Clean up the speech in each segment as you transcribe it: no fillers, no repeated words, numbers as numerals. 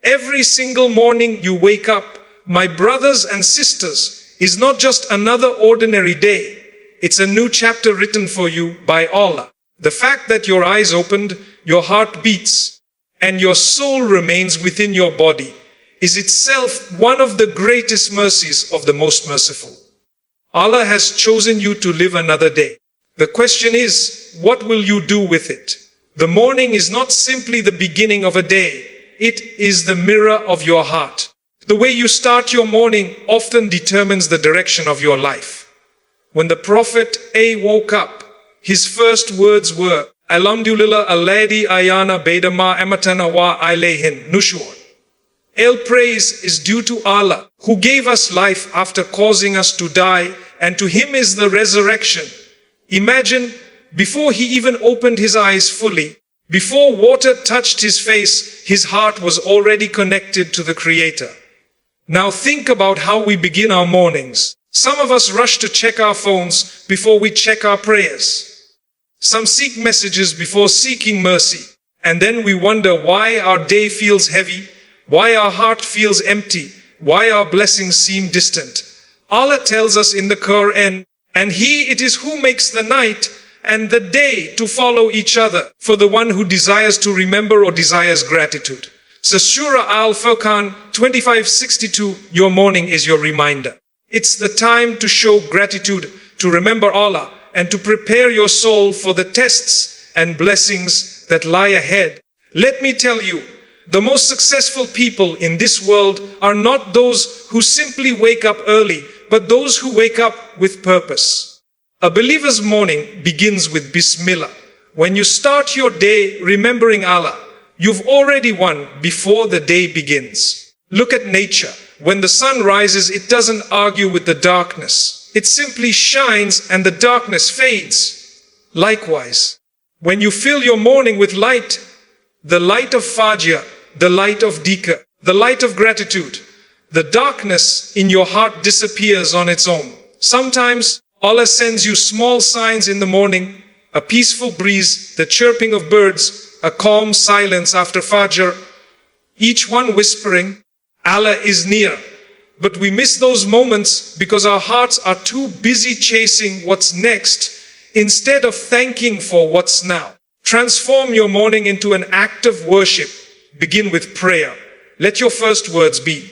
Every single morning you wake up, my brothers and sisters, is not just another ordinary day. It's a new chapter written for you by Allah. The fact that your eyes opened, your heart beats, and your soul remains within your body is itself one of the greatest mercies of the Most Merciful. Allah has chosen you to live another day. The question is, what will you do with it? The morning is not simply the beginning of a day. It is the mirror of your heart. The way you start your morning often determines the direction of your life. When the Prophet woke up, his first words were, Alhamdulillah alladhi ayana baydama amatana wa ilayhin nushur. All praise is due to Allah, who gave us life after causing us to die, and to Him is the resurrection. Imagine, before he even opened his eyes fully, before water touched his face, his heart was already connected to the Creator. Now think about how we begin our mornings. Some of us rush to check our phones before we check our prayers. Some seek messages before seeking mercy. And then we wonder why our day feels heavy, why our heart feels empty, why our blessings seem distant. Allah tells us in the Quran, and He it is who makes the night and the day to follow each other, for the one who desires to remember or desires gratitude. So Surah Al-Furqan 25:62, your morning is your reminder. It's the time to show gratitude, to remember Allah, and to prepare your soul for the tests and blessings that lie ahead. Let me tell you, the most successful people in this world are not those who simply wake up early, but those who wake up with purpose. A believer's morning begins with Bismillah. When you start your day remembering Allah, you've already won before the day begins. Look at nature. When the sun rises, it doesn't argue with the darkness. It simply shines and the darkness fades. Likewise, when you fill your morning with light, the light of Fajr, the light of Dhikr, the light of gratitude, the darkness in your heart disappears on its own. Sometimes Allah sends you small signs in the morning, a peaceful breeze, the chirping of birds, a calm silence after Fajr, each one whispering, Allah is near. But we miss those moments because our hearts are too busy chasing what's next instead of thanking for what's now. Transform your morning into an act of worship. Begin with prayer. Let your first words be,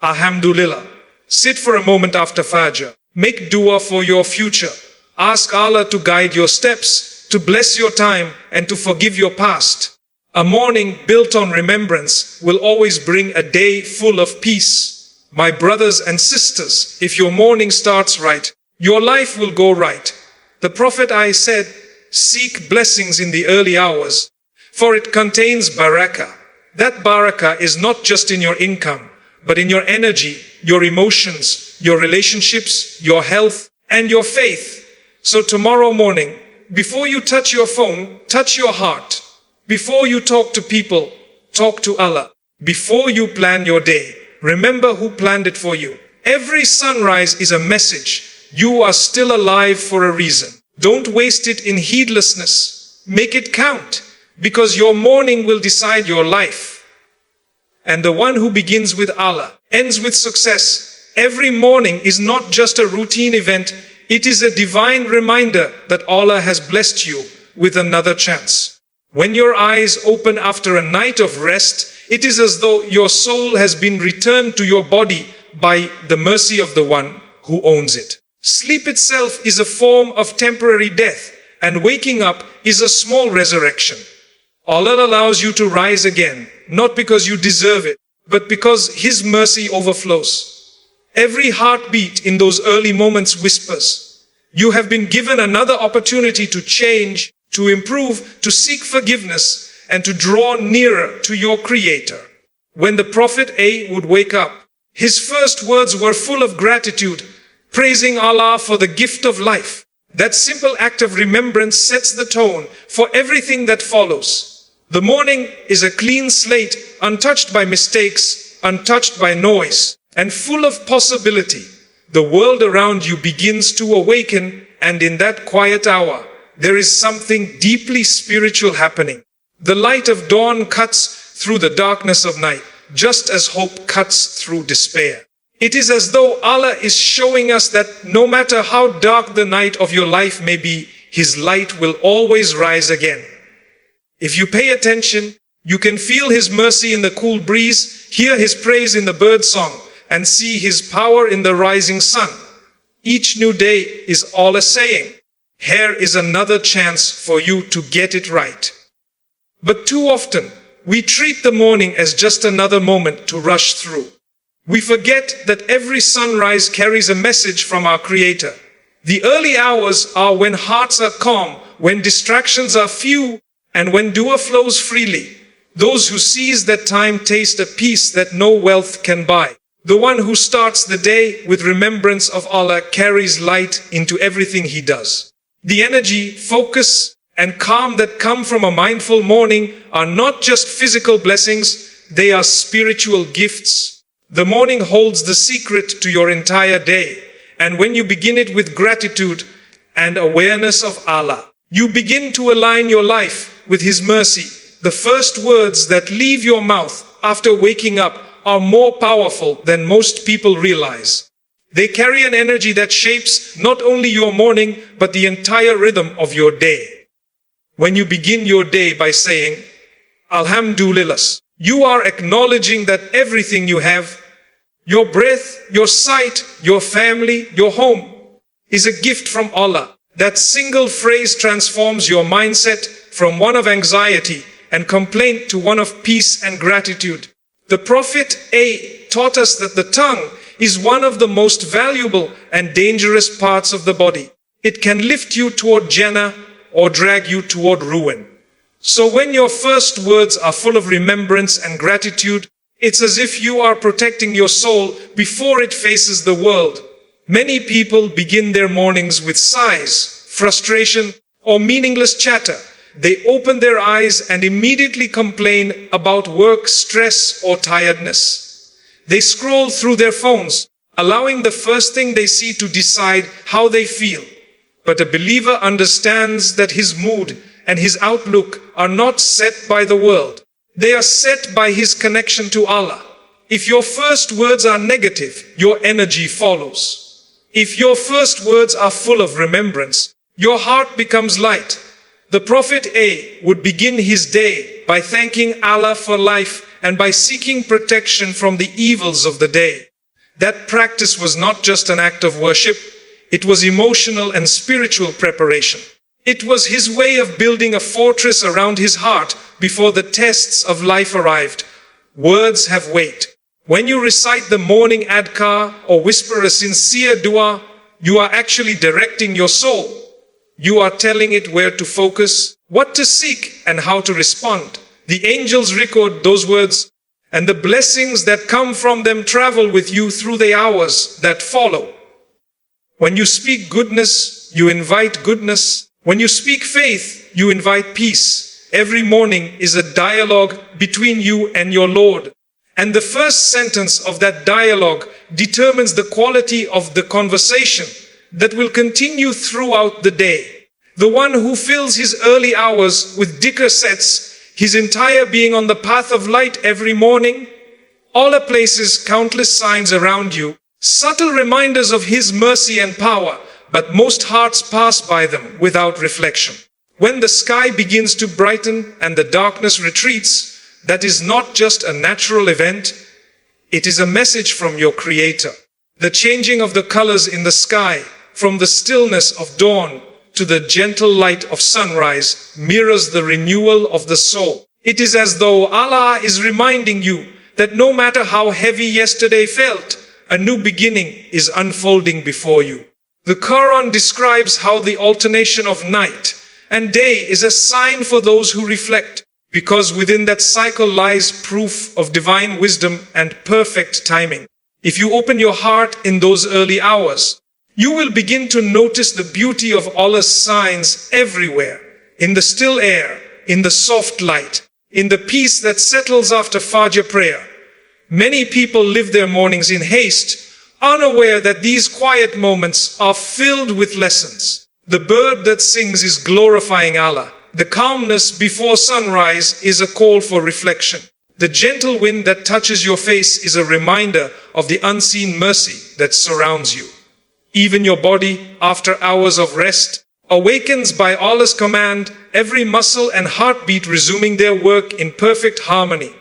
Alhamdulillah. Sit for a moment after Fajr. Make dua for your future. Ask Allah to guide your steps, to bless your time, and to forgive your past. A morning built on remembrance will always bring a day full of peace. My brothers and sisters, if your morning starts right, your life will go right. The Prophet I said, seek blessings in the early hours, for it contains barakah. That barakah is not just in your income, but in your energy, your emotions, your relationships, your health, and your faith. So tomorrow morning, before you touch your phone, touch your heart. Before you talk to people, talk to Allah. Before you plan your day, remember who planned it for you. Every sunrise is a message. You are still alive for a reason. Don't waste it in heedlessness. Make it count, because your morning will decide your life. And the one who begins with Allah ends with success. Every morning is not just a routine event. It is a divine reminder that Allah has blessed you with another chance. When your eyes open after a night of rest, it is as though your soul has been returned to your body by the mercy of the one who owns it. Sleep itself is a form of temporary death, and waking up is a small resurrection. Allah allows you to rise again, not because you deserve it, but because His mercy overflows. Every heartbeat in those early moments whispers, you have been given another opportunity to change, to improve, to seek forgiveness, and to draw nearer to your Creator. When the Prophet would wake up, his first words were full of gratitude, praising Allah for the gift of life. That simple act of remembrance sets the tone for everything that follows. The morning is a clean slate, untouched by mistakes, untouched by noise, and full of possibility. The world around you begins to awaken, and in that quiet hour, there is something deeply spiritual happening. The light of dawn cuts through the darkness of night. just as hope cuts through despair. It is as though Allah is showing us that no matter how dark the night of your life may be, His light will always rise again. If you pay attention, you can feel His mercy in the cool breeze, hear His praise in the bird song, and see His power in the rising sun. Each new day is Allah saying, "Here is another chance for you to get it right." But too often, we treat the morning as just another moment to rush through. We forget that every sunrise carries a message from our Creator. The early hours are when hearts are calm, when distractions are few, and when dua flows freely. Those who seize that time taste a peace that no wealth can buy. The one who starts the day with remembrance of Allah carries light into everything he does. The energy, focus, and calm that come from a mindful morning are not just physical blessings, they are spiritual gifts. The morning holds the secret to your entire day, and when you begin it with gratitude and awareness of Allah, you begin to align your life with His mercy. The first words that leave your mouth after waking up are more powerful than most people realize. They carry an energy that shapes not only your morning, but the entire rhythm of your day. When you begin your day by saying, Alhamdulillah, you are acknowledging that everything you have, your breath, your sight, your family, your home, is a gift from Allah. That single phrase transforms your mindset from one of anxiety and complaint to one of peace and gratitude. The Prophet taught us that the tongue is one of the most valuable and dangerous parts of the body. It can lift you toward Jannah or drag you toward ruin. So when your first words are full of remembrance and gratitude, it's as if you are protecting your soul before it faces the world. Many people begin their mornings with sighs, frustration, or meaningless chatter. They open their eyes and immediately complain about work, stress, or tiredness. They scroll through their phones, allowing the first thing they see to decide how they feel. But a believer understands that his mood and his outlook are not set by the world. They are set by his connection to Allah. If your first words are negative, your energy follows. If your first words are full of remembrance, your heart becomes light. The Prophet would begin his day by thanking Allah for life and by seeking protection from the evils of the day. That practice was not just an act of worship, it was emotional and spiritual preparation. It was his way of building a fortress around his heart before the tests of life arrived. Words have weight. When you recite the morning adkar or whisper a sincere dua, you are actually directing your soul. You are telling it where to focus, what to seek, and how to respond. The angels record those words, and the blessings that come from them travel with you through the hours that follow. When you speak goodness, you invite goodness. When you speak faith, you invite peace. Every morning is a dialogue between you and your Lord. And the first sentence of that dialogue determines the quality of the conversation that will continue throughout the day. The one who fills his early hours with dhikr sets his entire being on the path of light every morning. Allah places countless signs around you, subtle reminders of His mercy and power, but most hearts pass by them without reflection. When the sky begins to brighten and the darkness retreats, that is not just a natural event, it is a message from your Creator. The changing of the colors in the sky, from the stillness of dawn to the gentle light of sunrise, mirrors the renewal of the soul. It is as though Allah is reminding you that no matter how heavy yesterday felt, a new beginning is unfolding before you. The Quran describes how the alternation of night and day is a sign for those who reflect, because within that cycle lies proof of divine wisdom and perfect timing. If you open your heart in those early hours, you will begin to notice the beauty of Allah's signs everywhere, in the still air, in the soft light, in the peace that settles after Fajr prayer. Many people live their mornings in haste, unaware that these quiet moments are filled with lessons. The bird that sings is glorifying Allah. The calmness before sunrise is a call for reflection. The gentle wind that touches your face is a reminder of the unseen mercy that surrounds you. Even your body, after hours of rest, awakens by Allah's command, every muscle and heartbeat resuming their work in perfect harmony.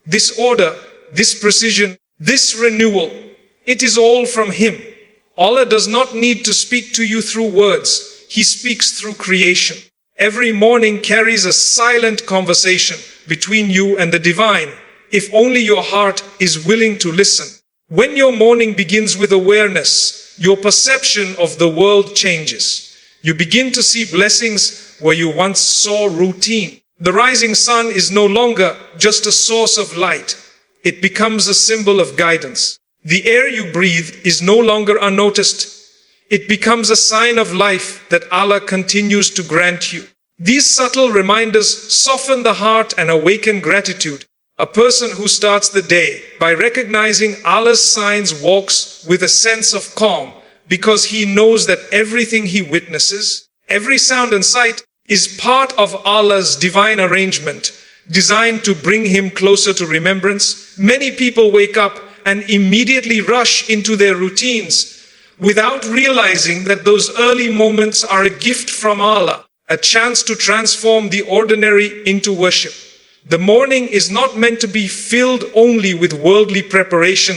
This order, this precision, this renewal, it is all from Him. Allah does not need to speak to you through words. He speaks through creation. Every morning carries a silent conversation between you and the divine, if only your heart is willing to listen. When your morning begins with awareness, your perception of the world changes. You begin to see blessings where you once saw routine. The rising sun is no longer just a source of light. It becomes a symbol of guidance. The air you breathe is no longer unnoticed. It becomes a sign of life that Allah continues to grant you. These subtle reminders soften the heart and awaken gratitude. A person who starts the day by recognizing Allah's signs walks with a sense of calm because he knows that everything he witnesses, every sound and sight, is part of Allah's divine arrangement, designed to bring him closer to remembrance. Many people wake up and immediately rush into their routines without realizing that those early moments are a gift from Allah, a chance to transform the ordinary into worship. The morning is not meant to be filled only with worldly preparation.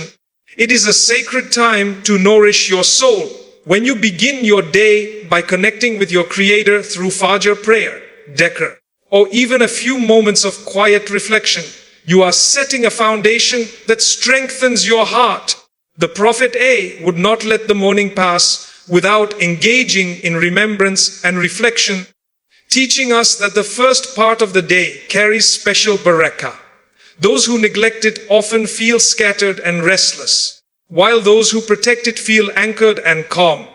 It is a sacred time to nourish your soul. When you begin your day by connecting with your Creator through Fajr prayer, dhikr, or even a few moments of quiet reflection, you are setting a foundation that strengthens your heart. The Prophet would not let the morning pass without engaging in remembrance and reflection, teaching us that the first part of the day carries special barakah. Those who neglect it often feel scattered and restless, while those who protect it feel anchored and calm.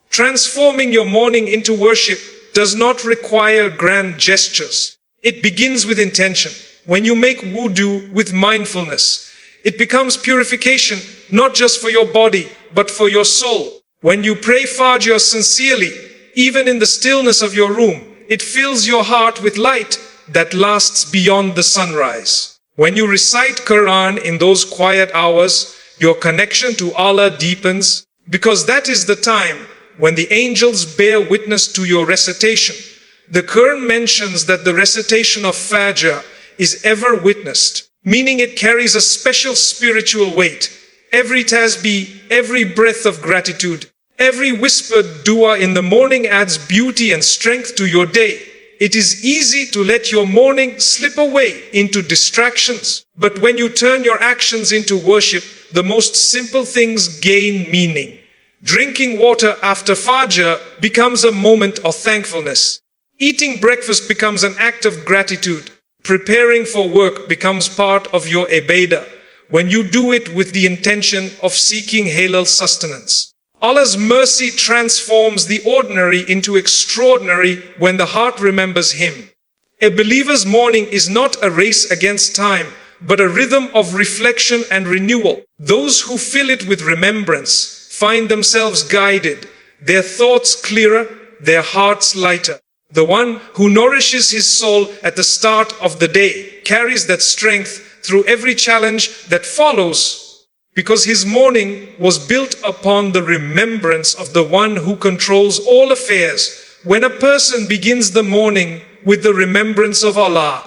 Transforming your morning into worship does not require grand gestures. It begins with intention. When you make wudu with mindfulness, it becomes purification, not just for your body, but for your soul. When you pray Fajr sincerely, even in the stillness of your room, it fills your heart with light that lasts beyond the sunrise. When you recite Quran in those quiet hours, your connection to Allah deepens, because that is the time when the angels bear witness to your recitation. The Quran mentions that the recitation of Fajr is ever witnessed, meaning it carries a special spiritual weight. Every tasbih, every breath of gratitude, every whispered dua in the morning adds beauty and strength to your day. It is easy to let your morning slip away into distractions, but when you turn your actions into worship, the most simple things gain meaning. Drinking water after Fajr becomes a moment of thankfulness. Eating breakfast becomes an act of gratitude. Preparing for work becomes part of your ibadah when you do it with the intention of seeking halal sustenance. Allah's mercy transforms the ordinary into extraordinary when the heart remembers Him. A believer's morning is not a race against time, but a rhythm of reflection and renewal. Those who fill it with remembrance find themselves guided, their thoughts clearer, their hearts lighter. The one who nourishes his soul at the start of the day carries that strength through every challenge that follows, because his morning was built upon the remembrance of the one who controls all affairs. When a person begins the morning with the remembrance of Allah,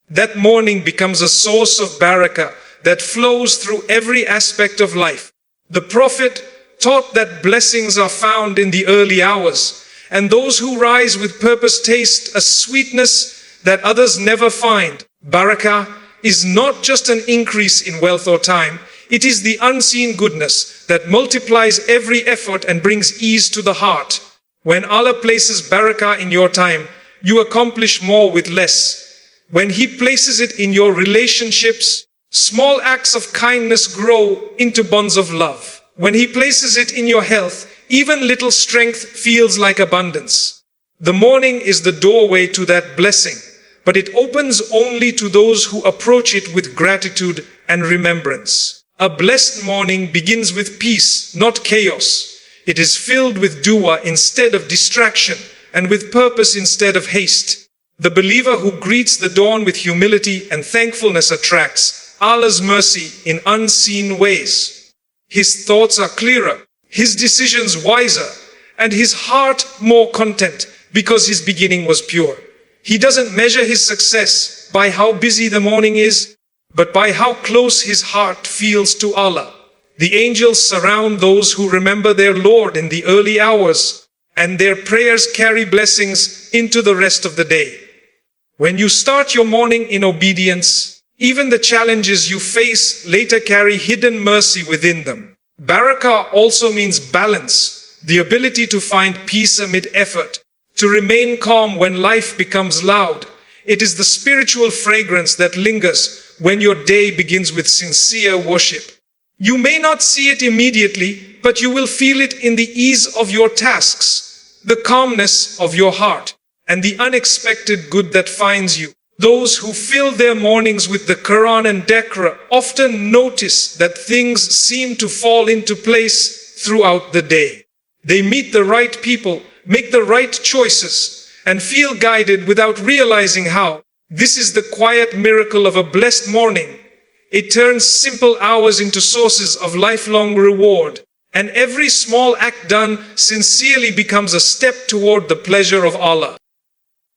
that morning becomes a source of barakah that flows through every aspect of life. The Prophet taught that blessings are found in the early hours, and those who rise with purpose taste a sweetness that others never find. Barakah is not just an increase in wealth or time. It is the unseen goodness that multiplies every effort and brings ease to the heart. When Allah places barakah in your time, you accomplish more with less. When He places it in your relationships, small acts of kindness grow into bonds of love. When He places it in your health, even little strength feels like abundance. The morning is the doorway to that blessing, but it opens only to those who approach it with gratitude and remembrance. A blessed morning begins with peace, not chaos. It is filled with dua instead of distraction, and with purpose instead of haste. The believer who greets the dawn with humility and thankfulness attracts Allah's mercy in unseen ways. His thoughts are clearer, his decisions wiser, and his heart more content because his beginning was pure. He doesn't measure his success by how busy the morning is, but by how close his heart feels to Allah. The angels surround those who remember their Lord in the early hours, and their prayers carry blessings into the rest of the day. When you start your morning in obedience, even the challenges you face later carry hidden mercy within them. Barakah also means balance, the ability to find peace amid effort, to remain calm when life becomes loud. It is the spiritual fragrance that lingers when your day begins with sincere worship. You may not see it immediately, but you will feel it in the ease of your tasks, the calmness of your heart, and the unexpected good that finds you. Those who fill their mornings with the Quran and Dhikr often notice that things seem to fall into place throughout the day. They meet the right people, make the right choices, and feel guided without realizing how. This is the quiet miracle of a blessed morning. It turns simple hours into sources of lifelong reward, and every small act done sincerely becomes a step toward the pleasure of Allah.